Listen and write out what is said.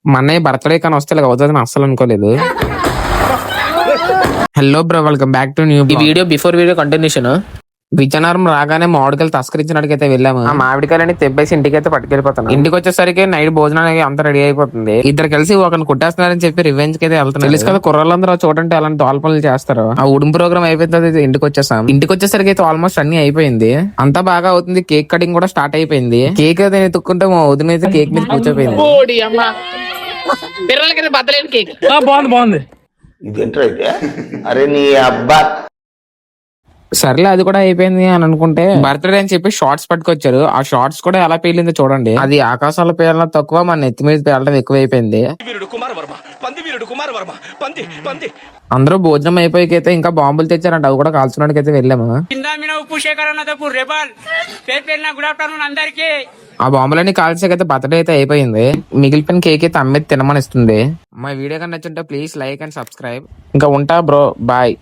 మా అన్నయ్య బర్త్డే కానీ వస్తే ఇలా అవుతుందని అస్సలు అనుకోలేదు. Hello bro, welcome back to new ఈ video before video continuation. Vizianagaram రాగానే మామిడికాయలు తస్కరించడానికి అయితే వెళ్ళాము. ఆ మామిడికాయలని తెప్పేసి ఇంటికి అయితే పట్టుకెళ్ళిపోతాను. ఇంటికి వచ్చేసరికి నైట్ భోజనానికి అంతా రెడీ అయిపోతుంది. ఇద్దరు కలిసి ఒకరిని కుట్టేస్తున్నారని చెప్పి రివెంజ్ కి అయితే వెళ్తున్నారు. తెలుసు కదా కుర్రాళ్ళందరూ చూడండి అలాంటి తోల్పనులు చేస్తారు. ఆ ఉడుం ప్రోగ్రామ్ అయిపోయిన తర్వాత ఇంటికి వచ్చేసాం. ఇంటికి వచ్చేసరికి అయితే ఆల్మోస్ట్ అన్ని అయిపోయింది. అంతా బాగా అవుతుంది. కేక్ కటింగ్ కూడా స్టార్ట్ అయిపోయింది. కేక్ అయితే ఎత్తుక్కుంటే మా వదిన అయితే కేక్ మీద కూర్చోపోయింది. బాగుంది. ఇదేంటైతే అరే నీ అబ్బా. సర్లే అది కూడా అయిపోయింది అని అనుకుంటే బర్త్డే అని చెప్పి షార్ట్స్ పట్టుకొచ్చారు. ఆ షార్ట్స్ కూడా ఎలా పేలిందో చూడండి. అది ఆకాశాల పేలడం తక్కువ, మన నెత్తి మీద పేలడం ఎక్కువ అయిపోయింది. అందరూ భోజనం అయిపోయికైతే ఇంకా బాంబులు తెచ్చారంట. అవి కూడా కాల్చడానికి అయితే వెళ్ళాము. ఆ బాంబులన్నీ కాల్చాకైతే బర్త్డే అయితే అయిపోయింది. మిగిలిపోయిన కేక్ అయితే అమ్మేది తినమని ఇస్తుంది. మా వీడియో కన్నా నచ్చుంటే ప్లీజ్ లైక్ అండ్ సబ్స్క్రైబ్. ఇంకా ఉంటా బ్రో, బాయ్.